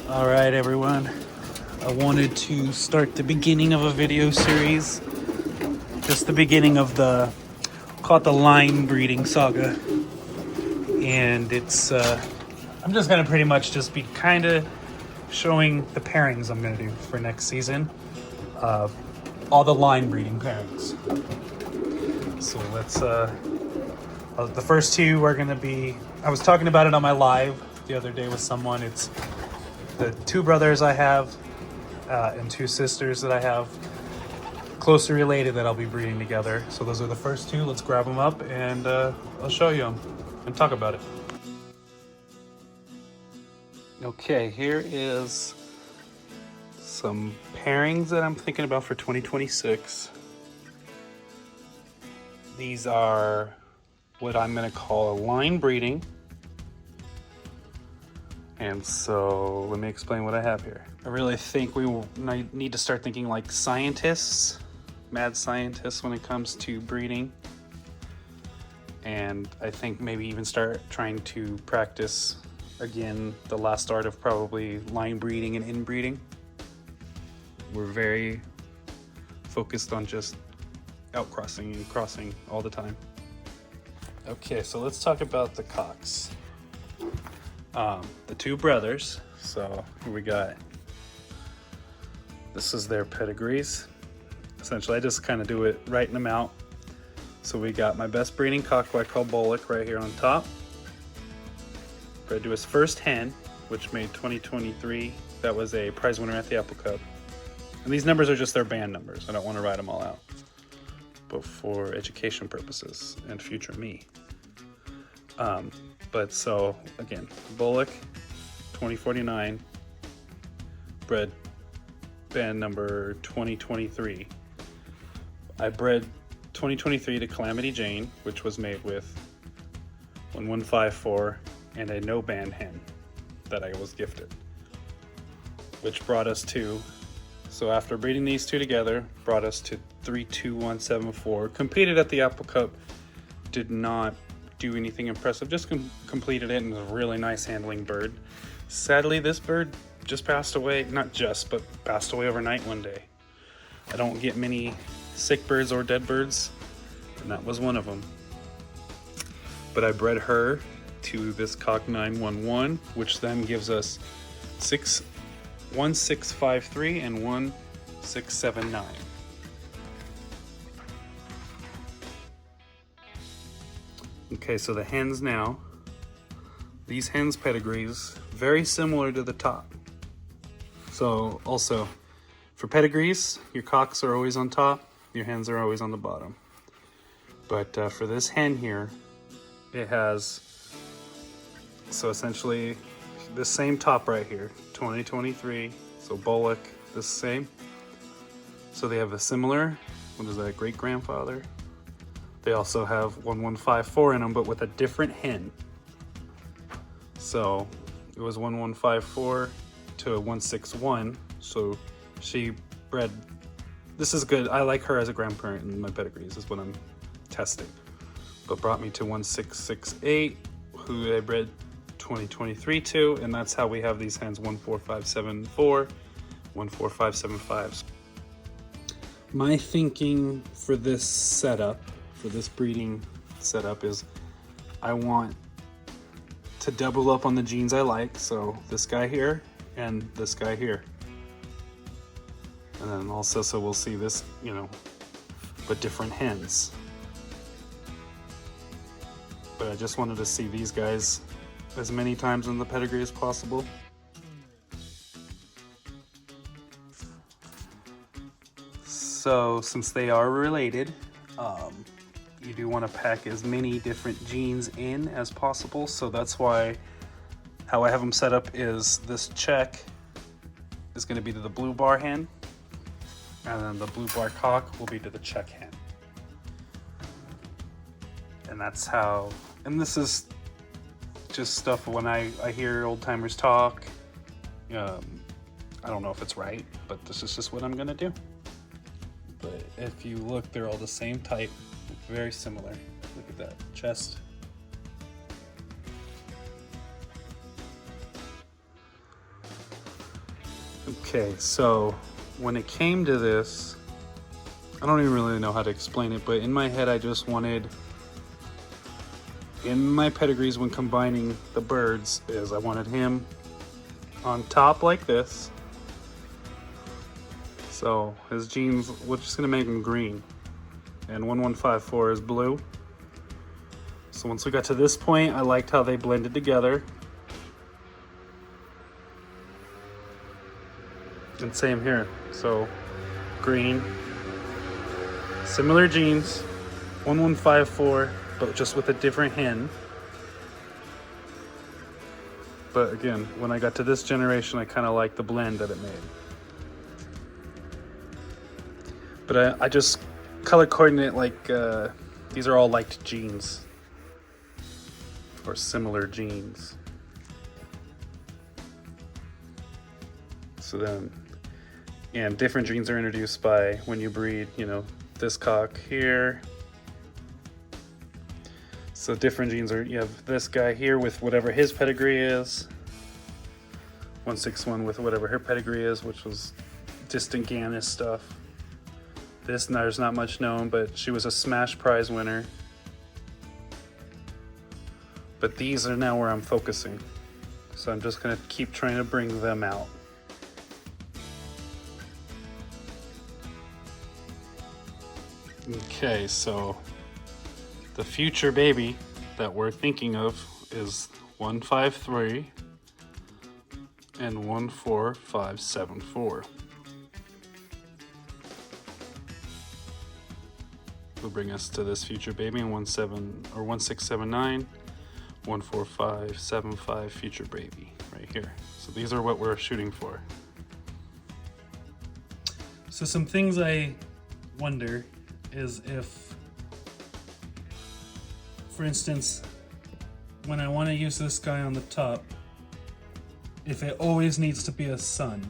All right, everyone. I wanted to start the beginning of a video series. Just the beginning of call it the line breeding saga. And it's, I'm just going to pretty much just be kind of showing the pairings I'm going to do for next season. All the line breeding pairings. So let's, the first two are going to be, I was talking about it on my live the other day with someone. It's the two brothers I have and two sisters that I have closely related that I'll be breeding together. So those are the first two. Let's grab them up and I'll show you them and talk about it. Okay, here is some pairings that I'm thinking about for 2026. These are what I'm going to call a line breeding. And so let me explain what I have here. I really think we need to start thinking like scientists, mad scientists when it comes to breeding. And I think maybe even start trying to practice again the last art of probably line breeding and inbreeding. We're very focused on just outcrossing and crossing all the time. Okay, so let's talk about the cocks. The two brothers. So here we got, this is their pedigrees. Essentially, I just kind of do it, writing them out. So we got my best breeding cock, who I call Bullock, right here on top. Bred to his first hen, which made 2023. That was a prize winner at the Apple Cup. And these numbers are just their band numbers. I don't want to write them all out, but for education purposes and future me. But so again, Bullock, 2049, bred band number 2023. I bred 2023 to Calamity Jane, which was made with 1154 and a no band hen that I was gifted, which brought us to, so after breeding these two together, brought us to 32174. Competed at the Apple Cup, did not do anything impressive, just completed it, and was a really nice handling bird. Sadly, this bird just passed away, not just, but passed away overnight one day. I don't get many sick birds or dead birds, and that was one of them. But I bred her to this cock 911, which then gives us 1653 and 1679. Okay, so the hens now. These hens' pedigrees, very similar to the top. So also, for pedigrees, your cocks are always on top, your hens are always on the bottom. But for this hen here, it has, so essentially, the same top right here, 2023. So Bullock, the same. So they have a similar, what is that, great-grandfather? They also have 1154 in them, but with a different hen. So it was 1154 to 161. So she bred, this is good. I like her as a grandparent in my pedigrees, is what I'm testing. But brought me to 1668, who I bred 2023 to, and that's how we have these hens 14574, 14575. My thinking for this setup, for this breeding setup, is I want to double up on the genes I like. So this guy here and this guy here. And then also, so we'll see this, you know, but different hens. But I just wanted to see these guys as many times in the pedigree as possible. So since they are related, you do want to pack as many different genes in as possible. So that's why how I have them set up is this check is going to be to the blue bar hen, and then the blue bar cock will be to the check hen. And that's how, and this is just stuff when I hear old timers talk. I don't know if it's right, but this is just what I'm going to do. But if you look, they're all the same type, very similar. Look at that chest. Okay, so when it came to this, I don't even really know how to explain it, but in my head I just wanted, in my pedigrees when combining the birds, is I wanted him on top like this. So his genes, we're just gonna make him green. And 1154 is blue. So once we got to this point, I liked how they blended together. And same here, so green. Similar genes, 1154, but just with a different hen. But again, when I got to this generation, I kind of like the blend that it made. But I just color coordinate like these are all liked genes or similar genes. So then, and different genes are introduced by when you breed, you know, this cock here. So different genes are, you have this guy here with whatever his pedigree is. 161 with whatever her pedigree is, which was distant Gannis stuff. This, there's not much known, but she was a smash prize winner. But these are now where I'm focusing. So I'm just gonna keep trying to bring them out. Okay, so the future baby that we're thinking of is 153 and 14574. Will bring us to this future baby in 1679, 14575 future baby right here. So these are what we're shooting for. So some things I wonder is if, for instance, when I want to use this guy on the top, if it always needs to be a son.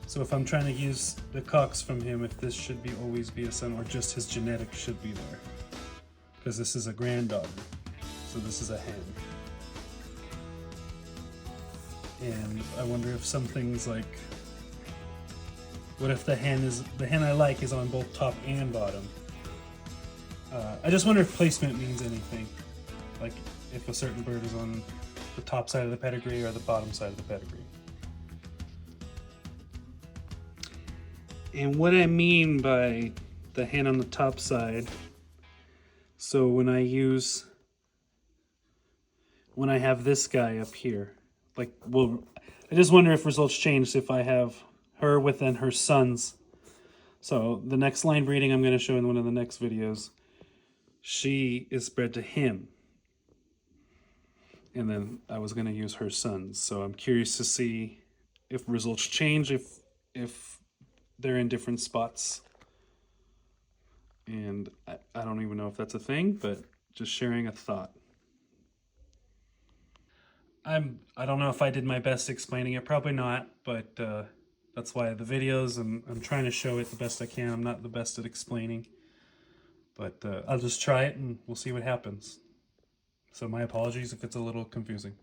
So if I'm trying to use the cocks from him, if this should be always be a son, or just his genetics should be there. Because this is a granddaughter, so this is a hen. And I wonder if some things like, what if the hen I like is on both top and bottom? I just wonder if placement means anything. Like if a certain bird is on the top side of the pedigree or the bottom side of the pedigree. And what I mean by the hen on the top side, so when I have this guy up here, like, well, I just wonder if results change if I have her within her sons. So the next line breeding I'm going to show in one of the next videos, she is bred to him. And then I was going to use her sons. So I'm curious to see if results change, if they're in different spots. And I don't even know if that's a thing, but just sharing a thought. I don't know if I did my best explaining it, probably not, but that's why the videos, I'm trying to show it the best I can. I'm not the best at explaining, but I'll just try it and we'll see what happens. So my apologies if it's a little confusing.